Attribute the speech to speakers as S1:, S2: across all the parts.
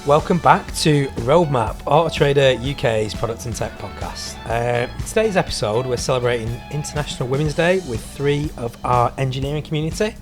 S1: Welcome back to Roadmap, Auto Trader UK's product and tech podcast. Today's episode, we're celebrating International Women's Day with three of our engineering community.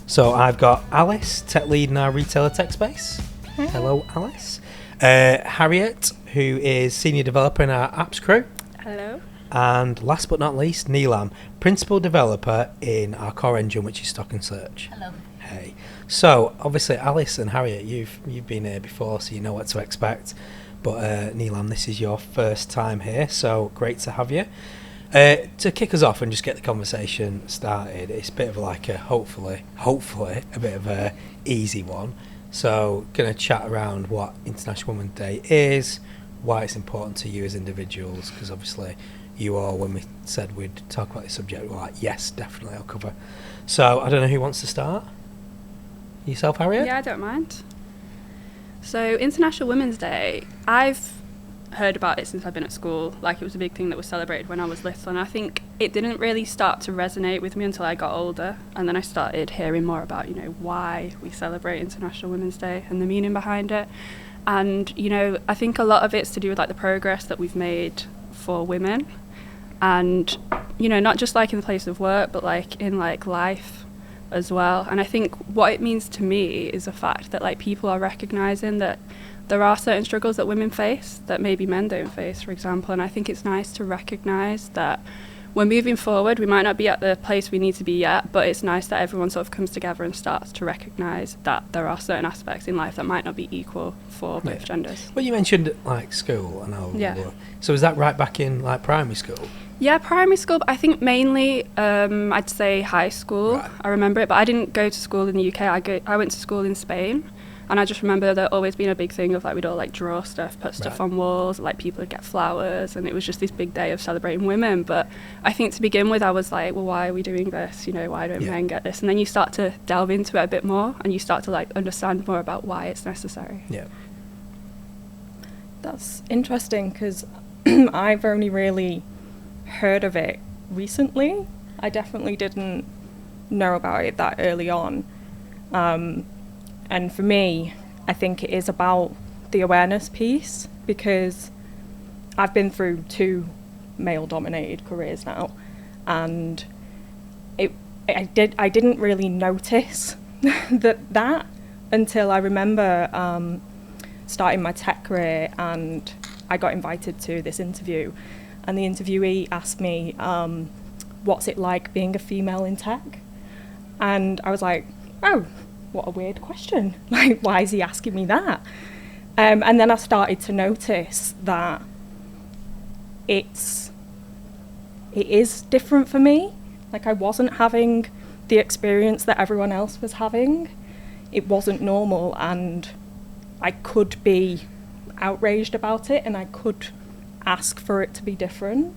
S1: So I've got Alice, tech lead in our retailer tech space.
S2: Hi.
S1: Hello, Alice. Harriet, who is senior developer in our apps crew.
S2: Hello.
S1: And last but not least, Neelam, principal developer in our core engine, which is Stock and Search.
S3: Hello.
S1: Hey. So, obviously, Alice and Harriet, you've been here before, so you know what to expect. But Neelam, this is your first time here, so great to have you. To kick us off and just get the conversation started, it's a bit of like a, hopefully, a bit of a easy one. So, going to chat around what International Women's Day is, why it's important to you as individuals, because obviously you all, when we said we'd talk about this subject, were like, yes, definitely, I'll cover. So, I don't know who wants to start. Yourself, Harriet?
S2: Yeah, I don't mind. So, International Women's Day, I've heard about it since I've been at school. Like, it was a big thing that was celebrated when I was little, and I think it didn't really start to resonate with me until I got older, and then I started hearing more about, why we celebrate International Women's Day and the meaning behind it. And, I think a lot of it's to do with, like, the progress that we've made for women, and, not just, like, in the place of work, but, like, in, like, life as well. And I think what it means to me is the fact that, like, people are recognising that there are certain struggles that women face that maybe men don't face, for example. And I think it's nice to recognise that we're moving forward. We might not be at the place we need to be yet, but it's nice that everyone sort of comes together and starts to recognise that there are certain aspects in life that might not be equal for both genders.
S1: Well, you mentioned, like, school, and all.
S2: Yeah.
S1: So is that right back in, like, primary school?
S2: Yeah, primary school, but I think mainly I'd say high school.
S1: Right.
S2: I remember it, but I didn't go to school in the UK. I went to school in Spain, and I just remember there always being a big thing of, like, we'd all, like, draw stuff, put stuff on walls, like, people would get flowers, and it was just this big day of celebrating women. But I think to begin with, I was like, well, why are we doing this? Why don't men get this? And then you start to delve into it a bit more, and you start to, like, understand more about why it's necessary.
S1: Yeah.
S3: That's interesting because I've only really heard of it recently. I definitely didn't know about it that early on. And for me, I think it is about the awareness piece, because I've been through 2 male-dominated careers now, and I didn't really notice that until I remember starting my tech career, and I got invited to this interview, and the interviewee asked me, what's it like being a female in tech? And I was like, oh, what a weird question. Like, why is he asking me that? And then I started to notice that it is different for me. Like, I wasn't having the experience that everyone else was having. It wasn't normal, and I could be outraged about it, and I could ask for it to be different.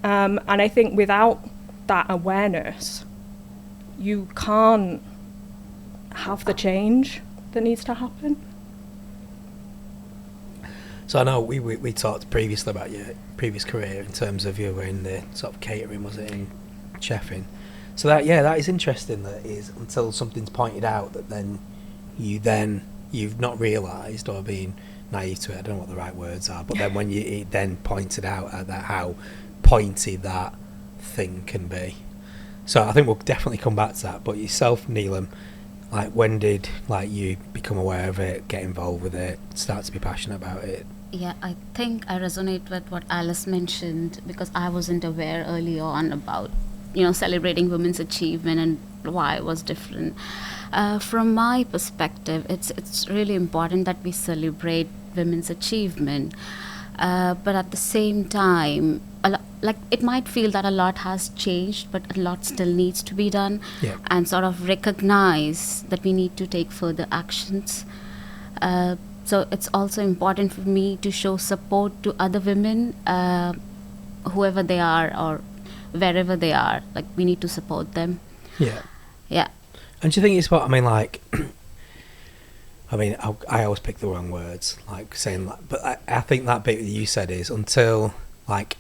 S3: And I think without that awareness, you can't have the change that needs to happen.
S1: So I know we talked previously about your previous career in terms of you were in the sort of catering, was it, in chefing? So that is interesting. That is until something's pointed out that then you've not realised or been naive to it. I don't know what the right words are, but then when it then pointed out at that how pointy that thing can be. So I think we'll definitely come back to that. But yourself, Neelam, like, when did, like, you become aware of it, get involved with it, start to be passionate about it?
S4: Yeah, I think I resonate with what Alice mentioned, because I wasn't aware early on about, celebrating women's achievement and why it was different. From my perspective, it's really important that we celebrate women's achievement. But at the same time, it might feel that a lot has changed, but a lot still needs to be done, and sort of recognize that we need to take further actions. So it's also important for me to show support to other women, whoever they are or wherever they are. Like, we need to support them. Yeah.
S1: And do you think it's what, I always pick the wrong words, like saying that, but I think that bit that you said is until, like,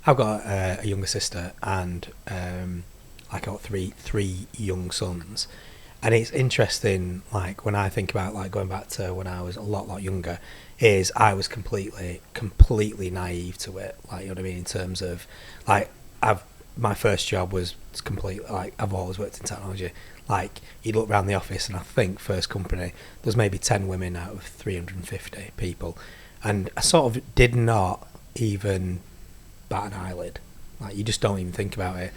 S1: I've got a younger sister and I've got three young sons, And it's interesting, like when I think about like going back to when I was a lot younger, is I was completely naive to it. Like, you know what I mean, in terms of like my first job was completely like, I've always worked in technology. Like, you'd look around the office, and I think first company there's maybe 10 women out of 350 people, and I sort of did not even bat an eyelid. Like, you just don't even think about it.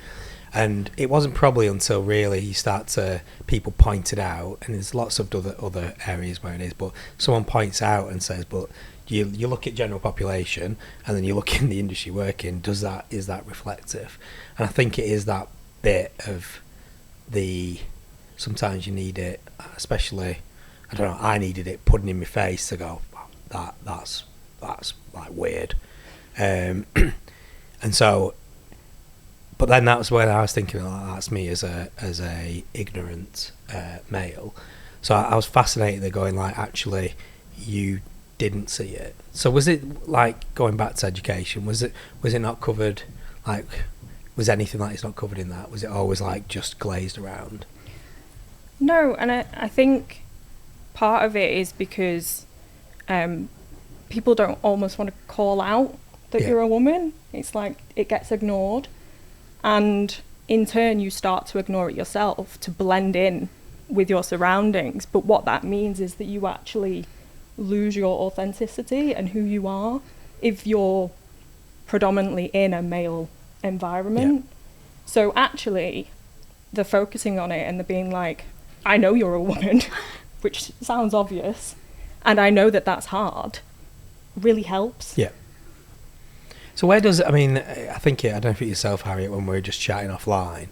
S1: And it wasn't probably until really you start to, people point it out, and there's lots of other areas where it is, but someone points out and says, but you look at general population, and then you look in the industry working, is that reflective? And I think it is that bit of sometimes you need it, especially, I don't know, I needed it putting in my face to go, that's like weird. And so, but then that was when I was thinking, that's me as a ignorant male. So I was fascinated at going, like, actually, you didn't see it. So was it, like, going back to education, was it not covered, like, was anything like it's not covered in that? Was it always, like, just glazed around?
S3: No, and I think part of it is because people don't almost want to call out that you're a woman. It's like it gets ignored. And in turn, you start to ignore it yourself to blend in with your surroundings. But what that means is that you actually lose your authenticity and who you are if you're predominantly in a male environment. Yeah. So actually, the focusing on it and the being like, I know you're a woman, which sounds obvious, and I know that that's hard, really helps.
S1: Yeah. So where does, I mean, I think, I don't know if it's yourself, Harriet, when we were just chatting offline,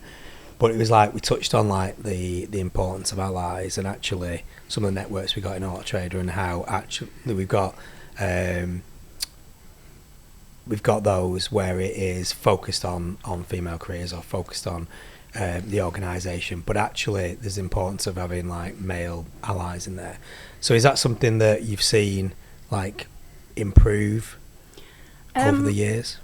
S1: but it was like we touched on like the importance of allies and actually some of the networks we got in Auto Trader and how actually we've got those where it is focused on female careers or focused on the organisation, but actually there's the importance of having like male allies in there. So is that something that you've seen like improve over the years?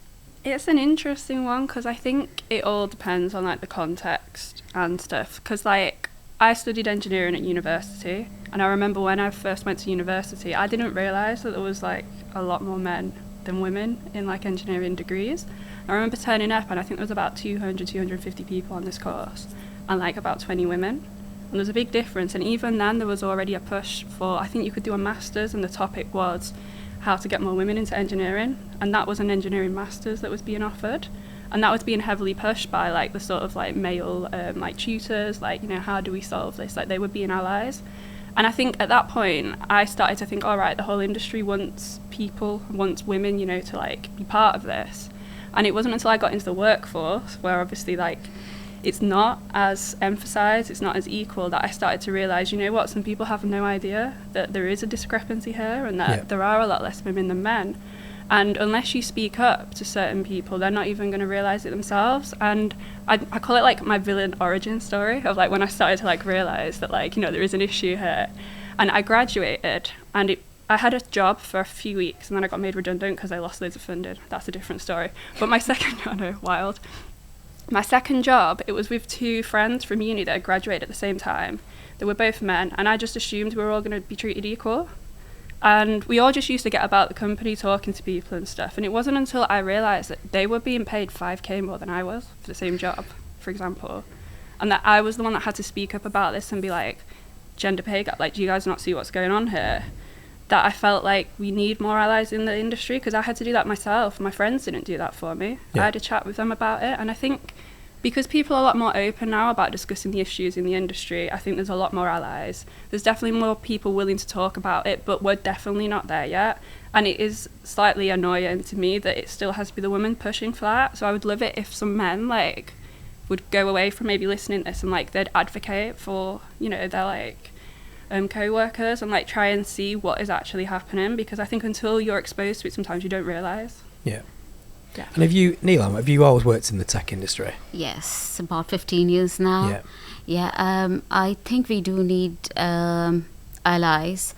S2: It's an interesting one because I think it all depends on like the context and stuff, because like I studied engineering at university, and I remember when I first went to university I didn't realise that there was like a lot more men than women in like engineering degrees. I remember turning up and I think there was about 250 people on this course and like about 20 women, and there's a big difference. And even then there was already a push for, I think you could do a master's, and the topic was how to get more women into engineering, and that was an engineering master's that was being offered, and that was being heavily pushed by like the sort of like male like tutors, like, you know, how do we solve this, like they were being allies. And I think at that point I started to think, all right, the whole industry wants women, you know, to like be part of this. And it wasn't until I got into the workforce, where obviously like it's not as emphasised, it's not as equal, that I started to realise, you know what, some people have no idea that there is a discrepancy here and that there are a lot less women than men. And unless you speak up to certain people, they're not even going to realise it themselves. And I call it like my villain origin story of like when I started to like realise that like, you know, there is an issue here. And I graduated and I had a job for a few weeks and then I got made redundant because I lost loads of funding. That's a different story. But my second, I know, wild. My second job, it was with two friends from uni that had graduated at the same time. They were both men, and I just assumed we were all going to be treated equal. And we all just used to get about the company, talking to people and stuff. And it wasn't until I realised that they were being paid 5k more than I was for the same job, for example. And that I was the one that had to speak up about this and be like, gender pay gap, like, do you guys not see what's going on here? That I felt like we need more allies in the industry, because I had to do that myself. My friends didn't do that for me. I had a chat with them about it, and I think because people are a lot more open now about discussing the issues in the industry, I think there's a lot more allies. There's definitely more people willing to talk about it, but we're definitely not there yet. And it is slightly annoying to me that it still has to be the women pushing for that. So I would love it if some men like would go away from maybe listening to this and like they'd advocate for, you know, their like co-workers and like try and see what is actually happening, because I think until you're exposed to it sometimes you don't realise.
S1: Yeah. And Neelam, have you always worked in the tech industry?
S4: Yes, about 15 years now. I think we do need allies.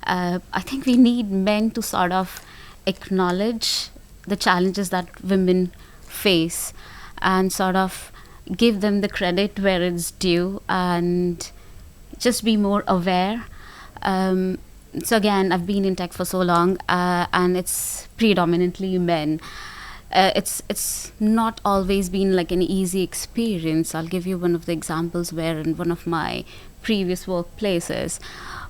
S4: I think we need men to sort of acknowledge the challenges that women face and sort of give them the credit where it's due, and just be more aware. So again, I've been in tech for so long, and it's predominantly men. It's not always been like an easy experience. I'll give you one of the examples where in one of my previous workplaces,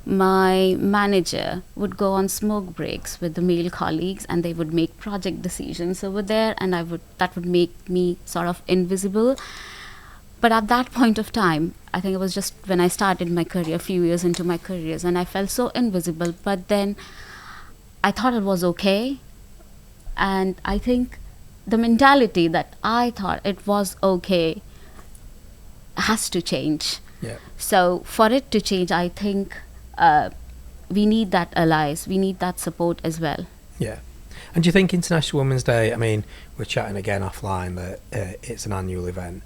S4: my manager would go on smoke breaks with the male colleagues, and they would make project decisions over there, and that would make me sort of invisible. But at that point of time, I think it was just when I started my career, a few years into my careers, and I felt so invisible. But then I thought it was okay. And I think the mentality that I thought it was okay has to change.
S1: Yeah.
S4: So for it to change, I think we need that allies, we need that support as well.
S1: Yeah. And do you think International Women's Day, I mean, we're chatting again offline that it's an annual event.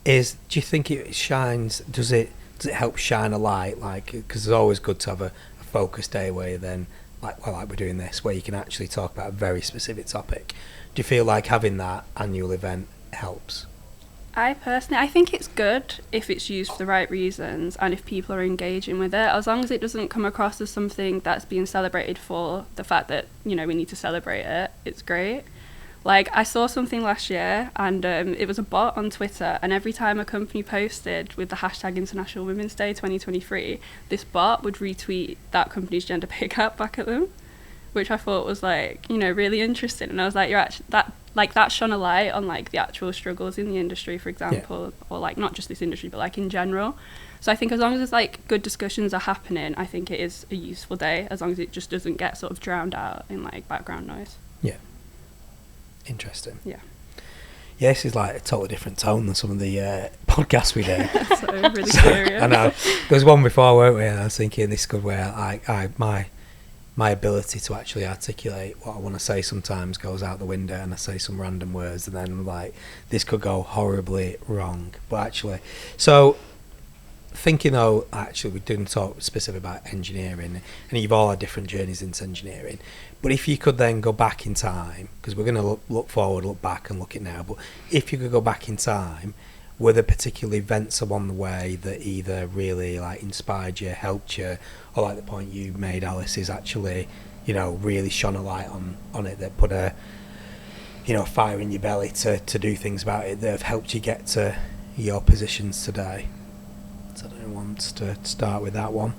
S1: Do you think it shines, does it help shine a light? Like, because it's always good to have a focus day where you then, like we're doing this, where you can actually talk about a very specific topic. Do you feel like having that annual event helps?
S2: I think it's good if it's used for the right reasons and if people are engaging with it, as long as it doesn't come across as something that's being celebrated for the fact that, we need to celebrate it. It's great. Like, I saw something last year, and it was a bot on Twitter, and every time a company posted with the hashtag International Women's Day 2023, this bot would retweet that company's gender pay gap back at them, which I thought was, really interesting. And I was like, that shone a light on, the actual struggles in the industry, for example, or, not just this industry, but, in general. So I think as long as there's, good discussions are happening, I think it is a useful day, as long as it just doesn't get sort of drowned out in, background noise.
S1: Yeah. Interesting.
S2: Yeah.
S1: Yeah, this is a totally different tone than some of the podcasts we do.
S2: So really serious.
S1: I know. There was one before, weren't we? And I was thinking this could where my ability to actually articulate what I want to say sometimes goes out the window, and I say some random words, and then I'm like, this could go horribly wrong. But actually, so thinking though, actually we didn't talk specifically about engineering, and you've all had different journeys into engineering. But if you could then go back in time, because we're going to look forward, look back and look at now, but if you could go back in time, were there particular events along the way that either really inspired you, helped you, or the point you made, Alice, is actually, really shone a light on it, that put a, fire in your belly to do things about it that have helped you get to your positions today? So I don't know who wants to start with that one.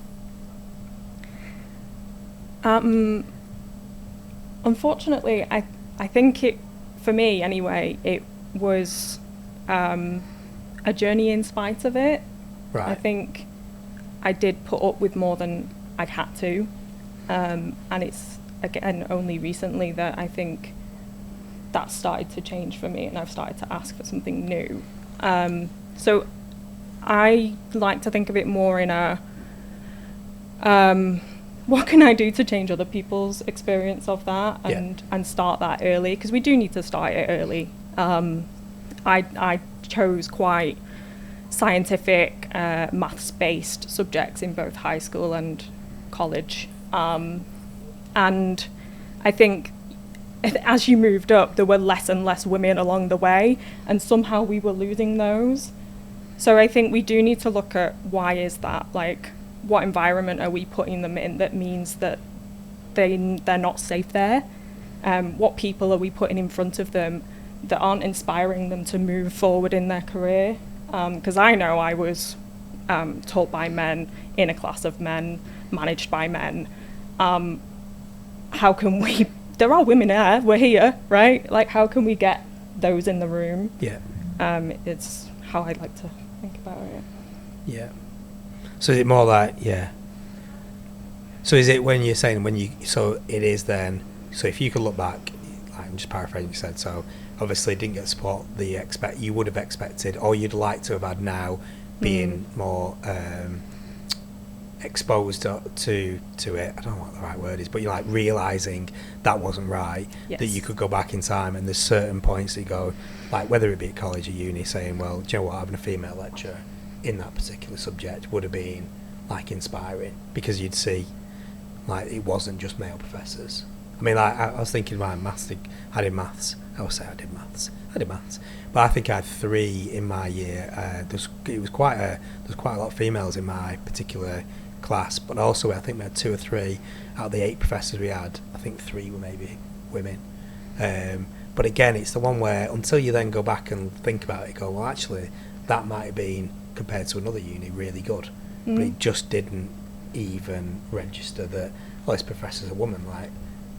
S3: Unfortunately, I think it, for me anyway, it was a journey in spite of it.
S1: Right.
S3: I think I did put up with more than I'd had to, and it's again only recently that I think that started to change for me, and I've started to ask for something new. So I like to think of it more in a what can I do to change other people's experience of that, and start that early, because we do need to start it early. I chose quite scientific, maths-based subjects in both high school and college, and I think as you moved up, there were less and less women along the way, and somehow we were losing those. So I think we do need to look at why is that, what environment are we putting them in that means that they're not safe there? What people are we putting in front of them that aren't inspiring them to move forward in their career? Because I know I was taught by men, in a class of men, managed by men. How can we, there are women there, we're here, right? How can we get those in the room?
S1: Yeah.
S3: It's how I'd like to think about it. Yeah.
S1: So is it more so is it when you're saying so it is then, so if you could look back, I'm just paraphrasing you said, so obviously didn't get support you would have expected, or you'd like to have had now, being more exposed to it. I don't know what the right word is, but you're realising that wasn't right,
S3: yes.
S1: That you could go back in time, and there's certain points that you go, whether it be at college or uni, saying, well, do you know what, having a female lecturer in that particular subject would have been inspiring, because you'd see it wasn't just male professors. I mean, I was thinking about maths. I did maths I would say I did maths, but I think I had 3 in my year. There was quite a lot of females in my particular class, but also I think we had 2 or 3 out of the 8 professors we had. I think 3 were maybe women. But again, it's the one where until you then go back and think about it, go, well, actually, that might have been, compared to another uni, really good. But it just didn't even register that, well, this professor's a woman, like,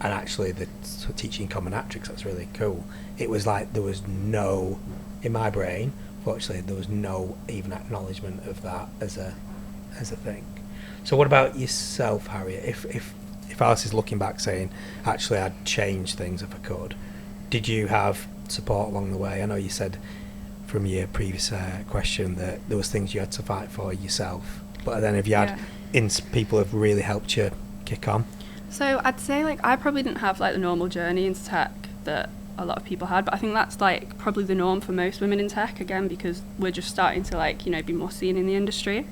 S1: and actually the teaching combinatorics, that's really cool. It was like there was no, in my brain, fortunately, there was no even acknowledgement of that as a thing. So what about yourself, Harriet? If Alice is looking back saying, actually, I'd change things if I could, did you have support along the way? I know you said from your previous question that there was things you had to fight for yourself, but then have you had people have really helped you kick on?
S2: So I'd say, like, I probably didn't have, like, the normal journey into tech that a lot of people had, but I think that's, like, probably the norm for most women in tech, again, because we're just starting to, like, you know, be more seen in the industry.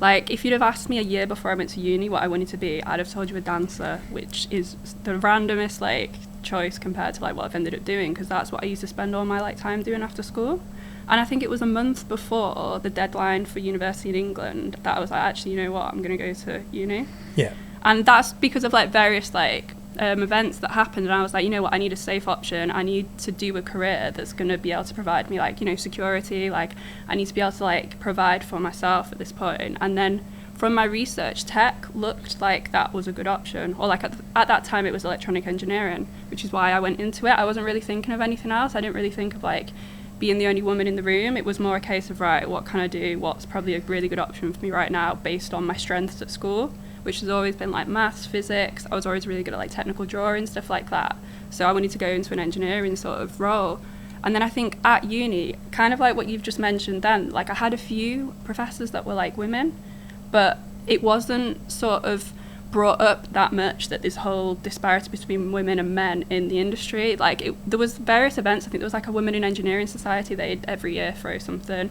S2: Like, if you'd have asked me a year before I went to uni what I wanted to be, I'd have told you a dancer, which is the randomest, like, choice compared to, like, what I've ended up doing, because that's what I used to spend all my, like, time doing after school. And I think it was a month before the deadline for university in England that I was like, actually, you know what, I'm going to go to uni.
S1: Yeah.
S2: And that's because of, like, various, like, events that happened, and I was like, you know what, I need a safe option. I need to do a career that's going to be able to provide me, like, you know, security. Like, I need to be able to, like, provide for myself at this point. And then from my research, tech looked like that was a good option, or, like, at that time it was electronic engineering, which is why I went into it. I wasn't really thinking of anything else. I didn't really think of, like, being the only woman in the room. It was more a case of, right, what can I do? What's probably a really good option for me right now based on my strengths at school, which has always been, like, maths, physics. I was always really good at, like, technical drawing, stuff like that. So I wanted to go into an engineering sort of role. And then I think at uni, kind of like what you've just mentioned then, like, I had a few professors that were, like, women, but it wasn't sort of brought up that much that this whole disparity between women and men in the industry, like, there was various events. I think there was, like, a Women in Engineering Society they'd every year throw something.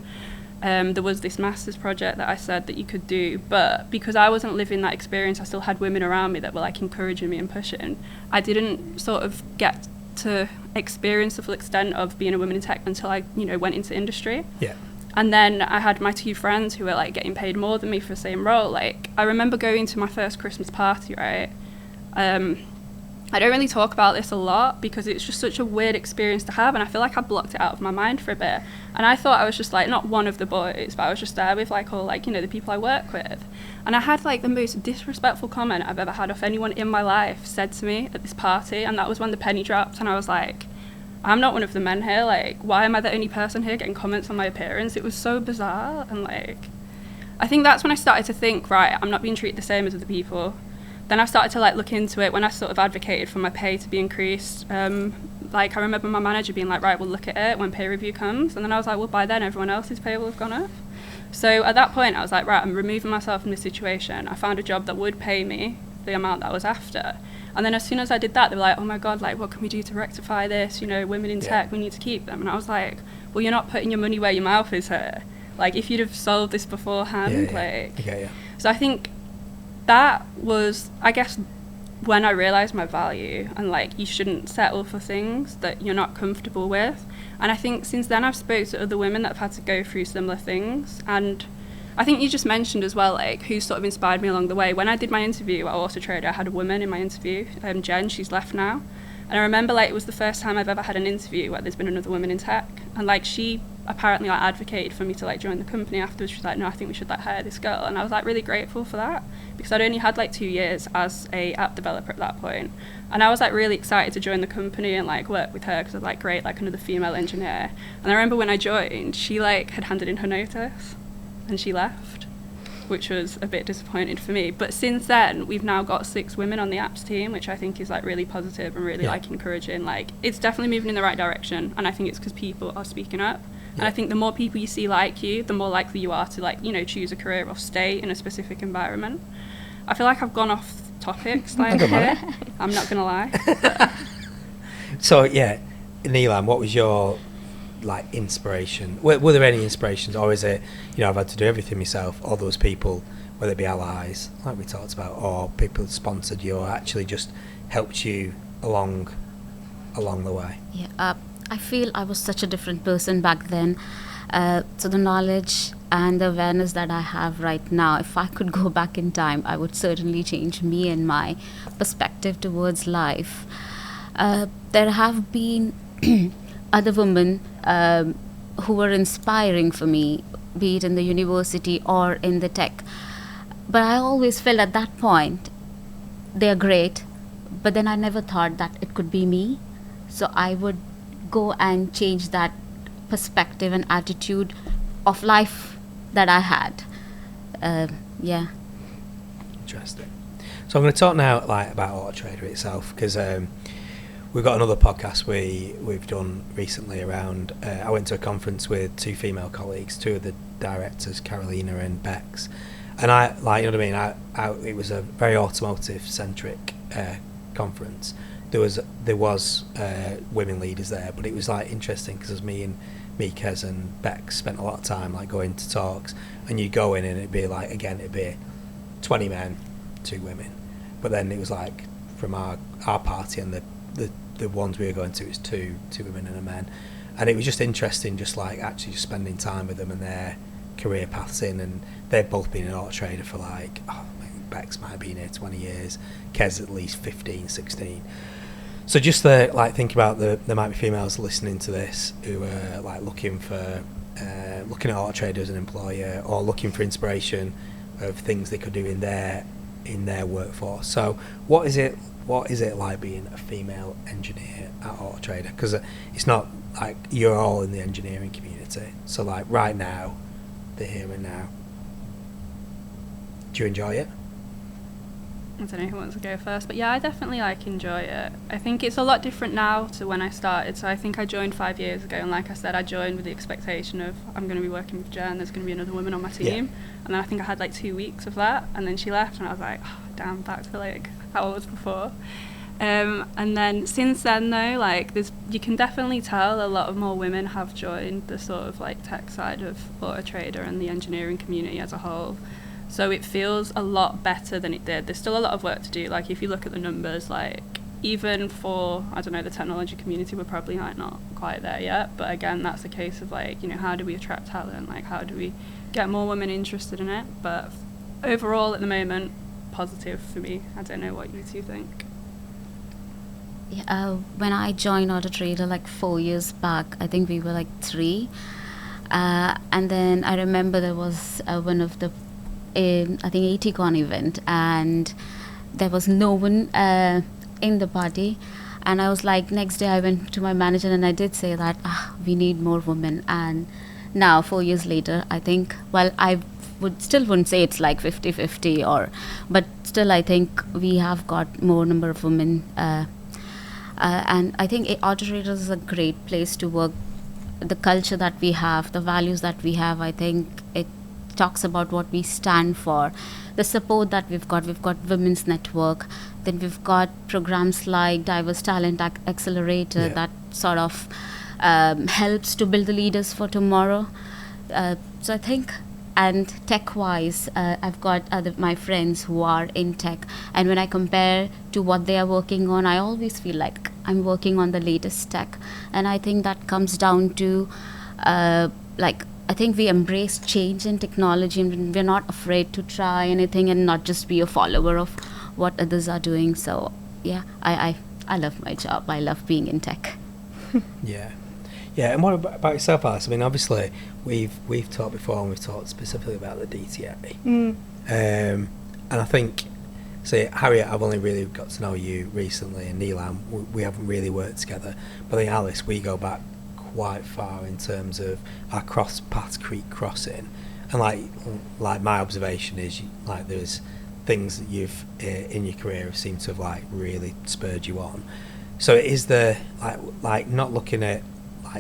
S2: There was this master's project that I said that you could do, but because I wasn't living that experience, I still had women around me that were, like, encouraging me and pushing. I didn't sort of get to experience the full extent of being a woman in tech until I, you know, went into industry.
S1: Yeah.
S2: And then I had my 2 friends who were, like, getting paid more than me for the same role. Like, I remember going to my first Christmas party, right? I don't really talk about this a lot because it's just such a weird experience to have, and I feel like I blocked it out of my mind for a bit. And I thought I was just, like, not one of the boys, but I was just there with, like, all, like, you know, the people I work with. And I had, like, the most disrespectful comment I've ever had of anyone in my life said to me at this party, and that was when the penny dropped, and I was like, I'm not one of the men here. Like, why am I the only person here getting comments on my appearance? It was so bizarre. And, like, I think that's when I started to think, right, I'm not being treated the same as other people. Then I started to, like, look into it when I sort of advocated for my pay to be increased. Like, I remember my manager being like, right, we'll look at it when pay review comes. And then I was like, well, by then everyone else's pay will have gone up. So at that point I was like, right, I'm removing myself from this situation. I found a job that would pay me the amount that I was after. And then as soon as I did that, they were like, oh my God, like, what can we do to rectify this? You know, women in tech, we need to keep them. And I was like, well, you're not putting your money where your mouth is here. Like, if you'd have solved this beforehand, So I think that was, I guess, when I realised my value, and, like, you shouldn't settle for things that you're not comfortable with. And I think since then I've spoke to other women that have had to go through similar things. And I think you just mentioned as well, like, who sort of inspired me along the way. When I did my interview at Auto Trader, I had a woman in my interview, Jen, she's left now. And I remember, like, it was the first time I've ever had an interview where there's been another woman in tech. And, like, she apparently, like, advocated for me to, like, join the company afterwards. She was like, no, I think we should, like, hire this girl. And I was, like, really grateful for that, because I'd only had, like, 2 years as a app developer at that point. And I was, like, really excited to join the company and, like, work with her, because I was like, great, like, another female engineer. And I remember when I joined, she, like, had handed in her notice and she left, which was a bit disappointing for me. But since then, we've now got 6 women on the apps team, which I think is, like, really positive and really, like, encouraging. Like, it's definitely moving in the right direction, and I think it's because people are speaking up. And I think the more people you see like you, the more likely you are to, like, you know, choose a career or stay in a specific environment. I feel like I've gone off topic slightly here. I'm not gonna lie.
S1: So yeah, Neelam, what was your, like, inspiration? Were there any inspirations, or is it, you know, I've had to do everything myself, all those people, whether it be allies, like we talked about, or people that sponsored you, or actually just helped you along the way?
S4: Yeah, I feel I was such a different person back then. So the knowledge and the awareness that I have right now, if I could go back in time, I would certainly change me and my perspective towards life. There have been other women who were inspiring for me, be it in the university or in the tech. But I always felt at that point, they're great, but then I never thought that it could be me. So I would go and change that perspective and attitude of life that I had. Yeah.
S1: Interesting. So I'm going to talk now like about Auto Trader itself, because we've got another podcast we've done recently around. I went to a conference with two female colleagues, two of the directors, Carolina and Bex, and I like, you know what I mean. It was a very automotive centric conference. There was women leaders there, but it was like interesting because me, Kez and Bex spent a lot of time like going to talks, and you go in and it'd be 20 men, 2 women, but then it was like from our party and the ones we were going to, it was two women and a man, and it was just interesting, just like actually just spending time with them and their career paths in, and they've both been an Auto Trader for Bex might have been here 20 years, Kez at least 15, 16. So just think about there might be females listening to this who are like looking at Auto Trader as an employer, or looking for inspiration of things they could do in their workforce. So what is it like being a female engineer at Auto Trader? Because it's not like you're all in the engineering community. So like right now, the here and now, do you enjoy it?
S2: I don't know who wants to go first, but yeah, I definitely enjoy it. I think it's a lot different now to when I started. So I think I joined 5 years ago, and like I said, I joined with the expectation of I'm going to be working with Jen, there's going to be another woman on my team. Yeah. And then I think I had 2 weeks of that, and then she left, and I was like, oh, damn, back to how I was before. And then since then though, you can definitely tell a lot of more women have joined the sort of tech side of Auto Trader and the engineering community as a whole. So it feels a lot better than it did. There's still a lot of work to do. If you look at the numbers, even for, I don't know, the technology community, we're probably not quite there yet. But again, that's a case of how do we attract talent? How do we get more women interested in it? But overall, at the moment, positive for me. I don't know what you two think.
S4: Yeah, when I joined Auto Trader 4 years back, I think we were 3. And then I remember there was one of the I think ATCon event, and there was no one in the party, and I was next day I went to my manager and I did say that we need more women. And now 4 years later, I think, well, I wouldn't say it's 50-50, but still I think we have got more number of women, and I think Auto Trader is a great place to work. The culture that we have, the values that we have, I think it talks about what we stand for. The support that we've got Women's Network, then we've got programs like Diverse Talent Accelerator, that sort of helps to build the leaders for tomorrow. So I think, and tech-wise, I've got my friends who are in tech, and when I compare to what they are working on, I always feel like I'm working on the latest tech. And I think that comes down to I think we embrace change in technology, and we're not afraid to try anything and not just be a follower of what others are doing. So yeah, I love my job. I love being in tech.
S1: Yeah. And what about yourself, Alice? I mean, obviously we've talked before, and we've talked specifically about the DTA. And I think, Harriet, I've only really got to know you recently, and Neelam, we haven't really worked together. But I think Alice, we go back quite far in terms of our paths creek crossing, and my observation is there's things that you've in your career have seemed to have really spurred you on. So is there not looking at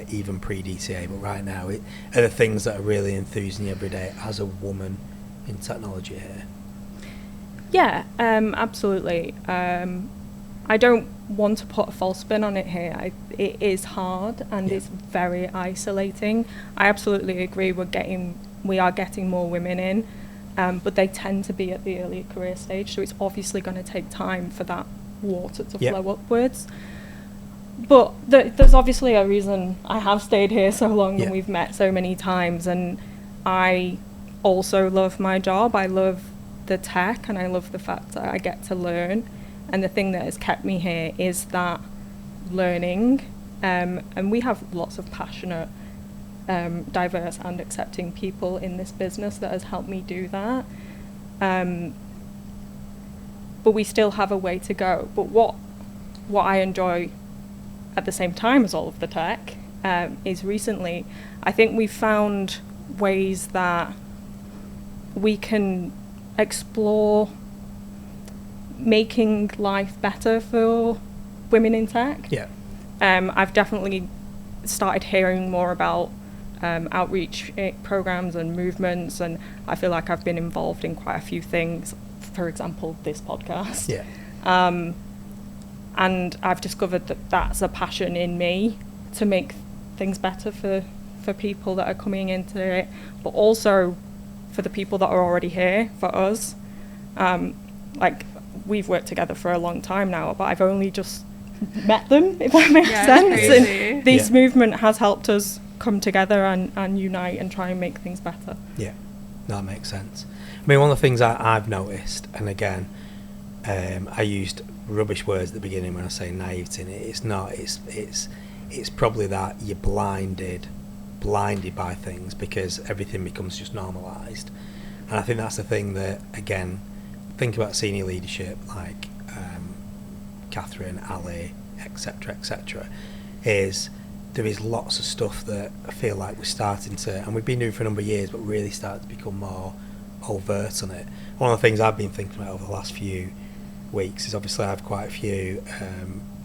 S1: even pre-DTA, but right now, are the things that are really enthusing you every day as a woman in technology here?
S3: Yeah, absolutely. I don't want to put a false spin on it here. It is hard, and it's very isolating. I absolutely agree. We are getting more women in, but they tend to be at the earlier career stage. So it's obviously going to take time for that water to flow upwards. But there's obviously a reason I have stayed here so long
S1: Yeah.
S3: and we've met so many times, and I also love my job. I love the tech and I love the fact that I get to learn, and the thing that has kept me here is that learning, and we have lots of passionate, diverse and accepting people in this business that has helped me do that, but we still have a way to go. But what I enjoy at the same time as all of the tech, is recently, I think we've found ways that we can explore making life better for women in tech.
S1: Yeah.
S3: I've definitely started hearing more about outreach programs and movements, and I feel like I've been involved in quite a few things, for example, this podcast.
S1: Yeah.
S3: And I've discovered that that's a passion in me, to make things better for people that are coming into it, but also for the people that are already here, for us. Like, we've worked together for a long time now, but I've only just met them, if that makes sense.
S2: Crazy.
S3: And this movement has helped us come together and unite and try and make things better.
S1: Yeah, that makes sense. I mean, one of the things I've noticed, and again, I used rubbish words at the beginning when I say naivety, and it's not. It's probably that you're blinded by things because everything becomes just normalised, and I think that's the thing that, again, think about senior leadership like Catherine, Ali, etc., is there is lots of stuff that I feel like we're starting to, and we've been doing for a number of years, but really starting to become more overt on it. One of the things I've been thinking about over the last few weeks is, obviously I have quite a few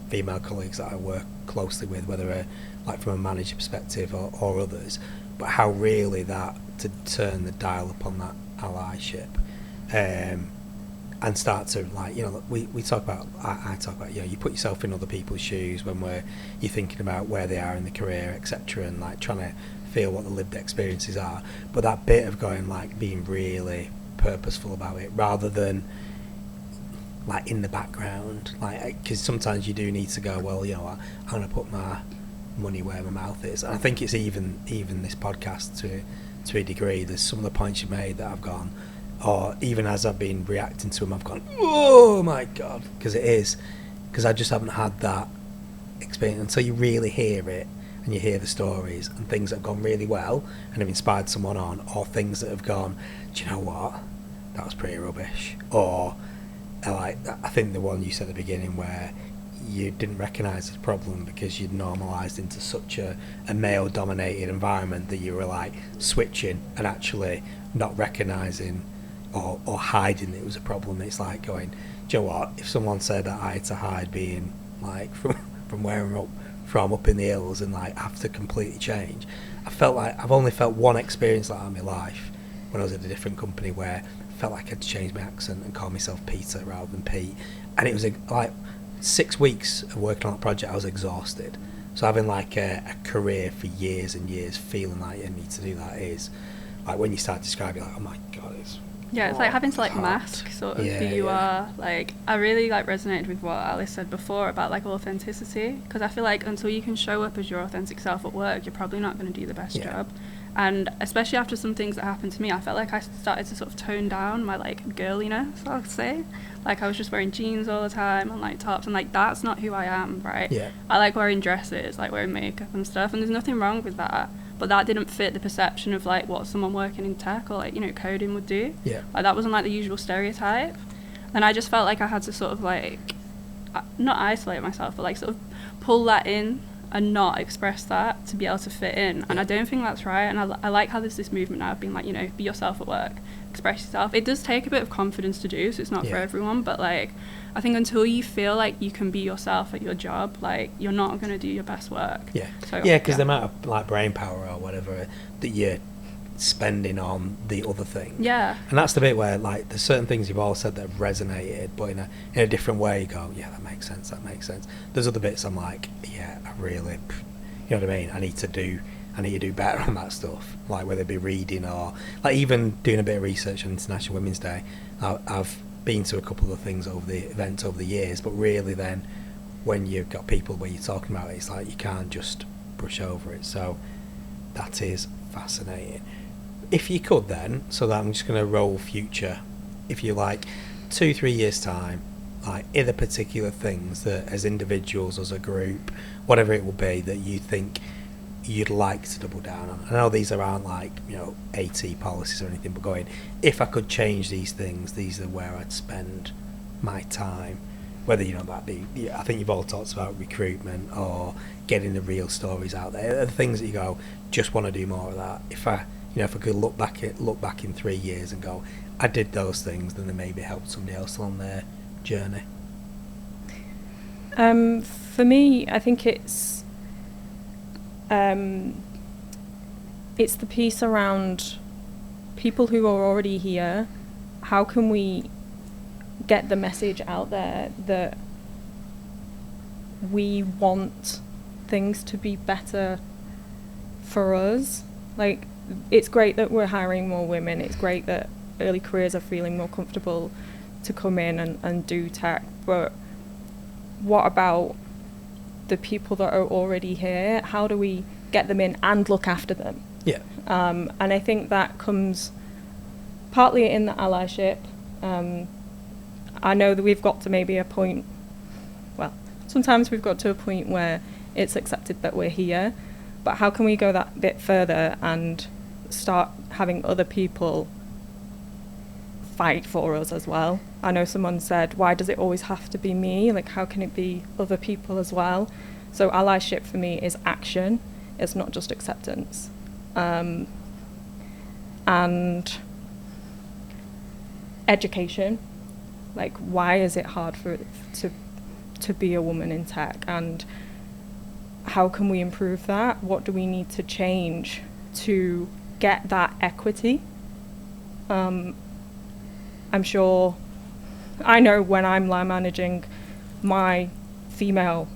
S1: female colleagues that I work closely with, whether like from a manager perspective or others, but how really that to turn the dial upon that allyship, and start to, like, you know, we talk about, I talk about, you know, you put yourself in other people's shoes when you're thinking about where they are in the career, etc., and like trying to feel what the lived experiences are, but that bit of going, like, being really purposeful about it rather than like in the background, like, because sometimes you do need to go, well, you know what, I'm going to put my money where my mouth is. And I think it's even this podcast to a degree, there's some of the points you made that I've gone, or even as I've been reacting to them, I've gone, oh my God, because I just haven't had that experience until you really hear it and you hear the stories and things that have gone really well and have inspired someone on, or things that have gone, do you know what, that was pretty rubbish. Or like, I think the one you said at the beginning where you didn't recognise the problem because you'd normalised into such a male dominated environment that you were like switching and actually not recognising or hiding it was a problem. It's like going, do you know what, if someone said that I had to hide being like from where I'm from up in the hills and like have to completely change, I felt like I've only felt one experience like that in my life when I was at a different company where I felt like I had to change my accent and call myself Peter rather than Pete, and it was like 6 weeks of working on that project. I was exhausted. So having like a career for years and years feeling like you need to do that is like, when you start describing, like, oh my God, it's
S2: like having to like
S1: hard.
S2: mask sort of who you are. Like, I really like resonated with what Alice said before about like authenticity, because I feel like until you can show up as your authentic self at work, you're probably not going to do the best job. And especially after some things that happened to me, I felt like I started to sort of tone down my like girliness, I'll say. Like, I was just wearing jeans all the time and like tops, and like that's not who I am, right? Yeah. I like wearing dresses, like wearing makeup and stuff, and there's nothing wrong with that. But that didn't fit the perception of like what someone working in tech or like, you know, coding would do. Yeah. Like, that wasn't like the usual stereotype. And I just felt like I had to sort of like not isolate myself, but like sort of pull that in and not express that to be able to fit in. And I don't think that's right. And I like how there's this movement now of being like, you know, be yourself at work, express yourself. It does take a bit of confidence to do, so it's not for everyone, but like, I think until you feel like you can be yourself at your job, like, you're not going to do your best work. Because
S1: the amount of like brain power or whatever that you're spending on the other thing, and that's the bit where like there's certain things you've all said that have resonated, but in a different way you go, yeah, that makes sense. There's other bits I'm like, yeah, I really, you know what I mean, I need to do better on that stuff, like whether it be reading or like even doing a bit of research on International Women's Day. I've been to a couple of things over the events over the years, but really then when you've got people where you're talking about it, it's like you can't just brush over it. So that is fascinating. If you could then, so that I'm just going to roll future, if you like, 2-3 years time, like, are there particular things that as individuals, as a group, whatever it will be, that you think you'd like to double down on? I know these aren't like, you know, AT policies or anything, but going, if I could change these things, these are where I'd spend my time. Whether, you know, that be, I think you've all talked about recruitment or getting the real stories out there. The things that you go, just want to do more of that. If I could look back in 3 years and go, I did those things, then they maybe helped somebody else along their journey.
S3: For me, I think it's the piece around people who are already here. How can we get the message out there that we want things to be better for us? Like, it's great that we're hiring more women. It's great that early careers are feeling more comfortable to come in and do tech. But what about the people that are already here? How do we get them in and look after them?
S1: Yeah.
S3: And I think that comes partly in the allyship. I know that we've got to maybe a point, well, sometimes we've got to a point where it's accepted that we're here, but how can we go that bit further and start having other people fight for us as well? I know someone said, why does it always have to be me? Like, how can it be other people as well? So allyship for me is action. It's not just acceptance. And education. Like, why is it hard to be a woman in tech, and how can we improve that? What do we need to change to get that equity? I'm sure, I know when I'm line managing my female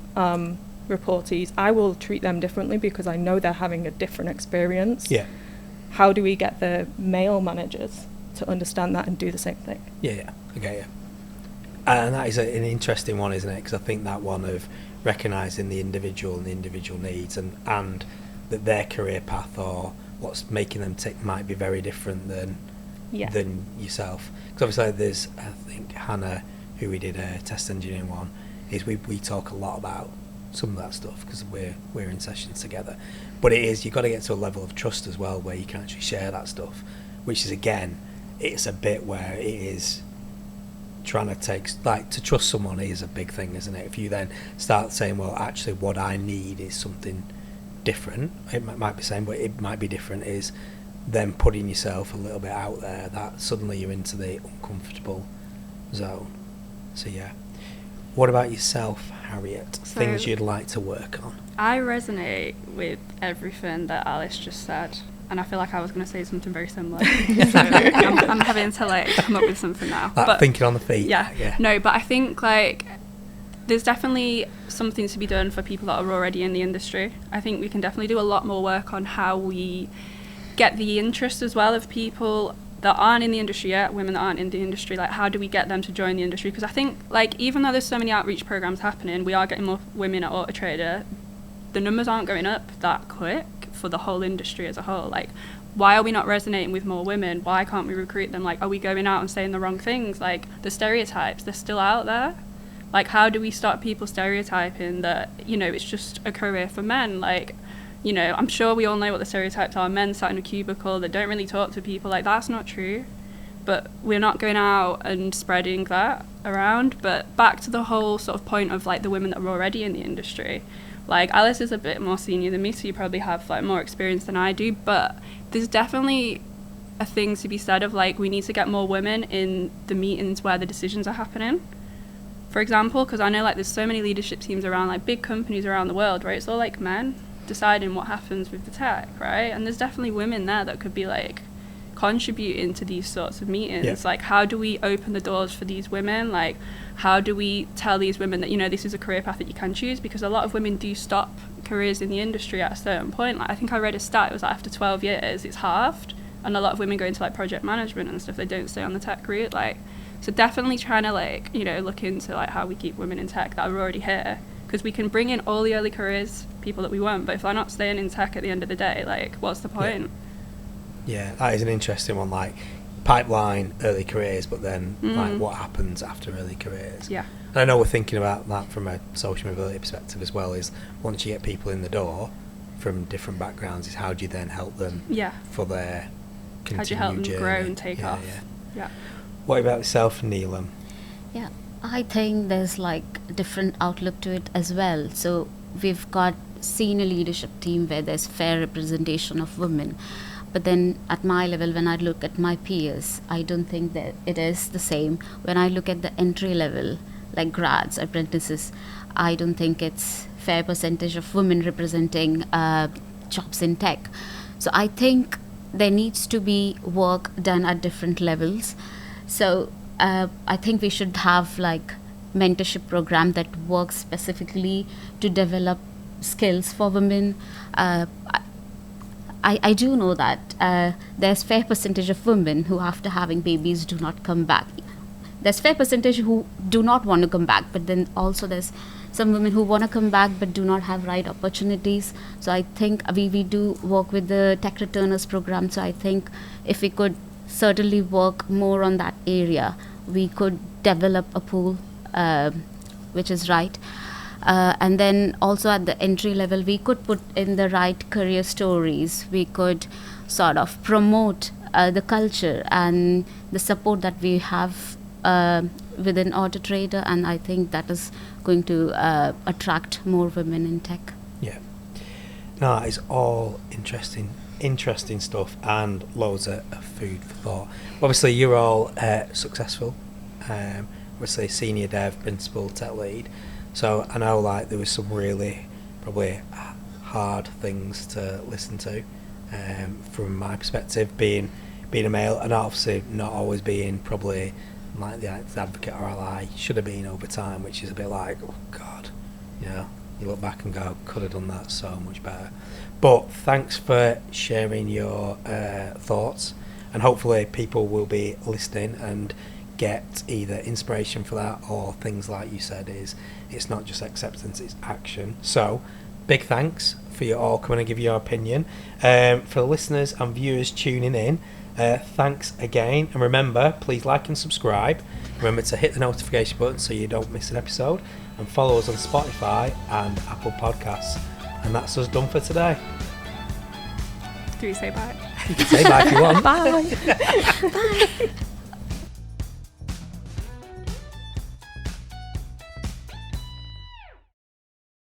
S3: reportees, I will treat them differently because I know they're having a different experience.
S1: Yeah.
S3: How do we get the male managers to understand that and do the same thing?
S1: Yeah, I get you. And that is an interesting one, isn't it? Because I think that one of recognising the individual and the individual needs, and that their career path or what's making them tick might be very different than yourself. Because obviously there's, I think, Hannah, who we did a test engineering one, is we talk a lot about some of that stuff because we're in sessions together. But it is, you've got to get to a level of trust as well where you can actually share that stuff, which is, again, it's a bit where it is trying to take, like, to trust someone is a big thing, isn't it? If you then start saying, well, actually what I need is something different, it might be the same, but it might be different, is then putting yourself a little bit out there, that suddenly you're into the uncomfortable zone. So yeah. What about yourself, Harriet? Things you'd like to work on?
S2: I resonate with everything that Alice just said, and I feel like I was going to say something very similar. So I'm having to, like, come up with something now.
S1: But thinking on the feet.
S2: Yeah. No, but I think, like, there's definitely something to be done for people that are already in the industry. I think we can definitely do a lot more work on how we get the interest as well of people that aren't in the industry yet, women that aren't in the industry. Like, how do we get them to join the industry? Because I think, like, even though there's so many outreach programs happening, we are getting more women at Auto Trader. The numbers aren't going up that quick for the whole industry as a whole. Like, why are we not resonating with more women? Why can't we recruit them? Like, are we going out and saying the wrong things? Like, the stereotypes, they're still out there. Like, how do we stop people stereotyping that, you know, it's just a career for men? Like, you know, I'm sure we all know what the stereotypes are. Men sat in a cubicle that don't really talk to people. Like, that's not true. But we're not going out and spreading that around. But back to the whole sort of point of, like, the women that are already in the industry. Like, Alice is a bit more senior than me, so you probably have, like, more experience than I do. But there's definitely a thing to be said of, like, we need to get more women in the meetings where the decisions are happening. For example, because I know, like, there's so many leadership teams around, like, big companies around the world, right? It's all, like, men deciding what happens with the tech, right? And there's definitely women there that could be, like, contributing to these sorts of meetings. Yeah. Like, how do we open the doors for these women? Like, how do we tell these women that, you know, this is a career path that you can choose? Because a lot of women do stop careers in the industry at a certain point. Like, I think I read a stat, it was like after 12 years, it's halved. And a lot of women go into, like, project management and stuff, they don't stay on the tech route. Like, so definitely trying to, like, you know, look into, like, how we keep women in tech that are already here. because we can bring in all the early careers people that we want, but if they're not staying in tech at the end of the day, like, what's the point?
S1: Yeah, that is an interesting one, like pipeline early careers, but then like what happens after early careers.
S2: Yeah.
S1: And I know we're thinking about that from a social mobility perspective as well, is once you get people in the door from different backgrounds, is how do you then help them for their continued
S2: how do you help them
S1: journey?
S2: grow and take off? Yeah.
S1: What about yourself, Neelam?
S4: Yeah, I think there's like different outlook to it as well. So we've got senior leadership team where there's fair representation of women. But then at my level, when I look at my peers, I don't think that it is the same. When I look at the entry level, like grads, apprentices, I don't think it's fair percentage of women representing jobs in tech. So I think there needs to be work done at different levels. So I think we should have like mentorship program that works specifically to develop skills for women. I do know that there's fair percentage of women who after having babies do not come back. There's fair percentage who do not want to come back, but then also there's some women who want to come back but do not have right opportunities. So I think we do work with the tech returners program. So I think if we could certainly work more on that area, we could develop a pool which is right. And then also at the entry level, we could put in the right career stories. We could sort of promote the culture and the support that we have within Auto Trader, and I think that is going to attract more women in tech.
S1: Yeah. No, it's all interesting stuff and loads of food for thought. Obviously, you're all successful. Obviously, senior dev, principal, tech lead. So I know like there was some really probably hard things to listen to from my perspective, being a male, and obviously not always being probably like the advocate or ally should have been over time, which is a bit like, oh God, you know, you look back and go, could have done that so much better. But thanks for sharing your thoughts, and hopefully people will be listening and get either inspiration for that or things like you said, is it's not just acceptance, it's action. So big thanks for you all coming and give your opinion. For the listeners and viewers tuning in, thanks again, and remember, please like and subscribe. Remember to hit the notification button so you don't miss an episode, and follow us on Spotify and Apple Podcasts. And that's us done for today.
S2: Do we say bye?
S1: You can say bye if you want.
S3: Bye.
S4: Bye.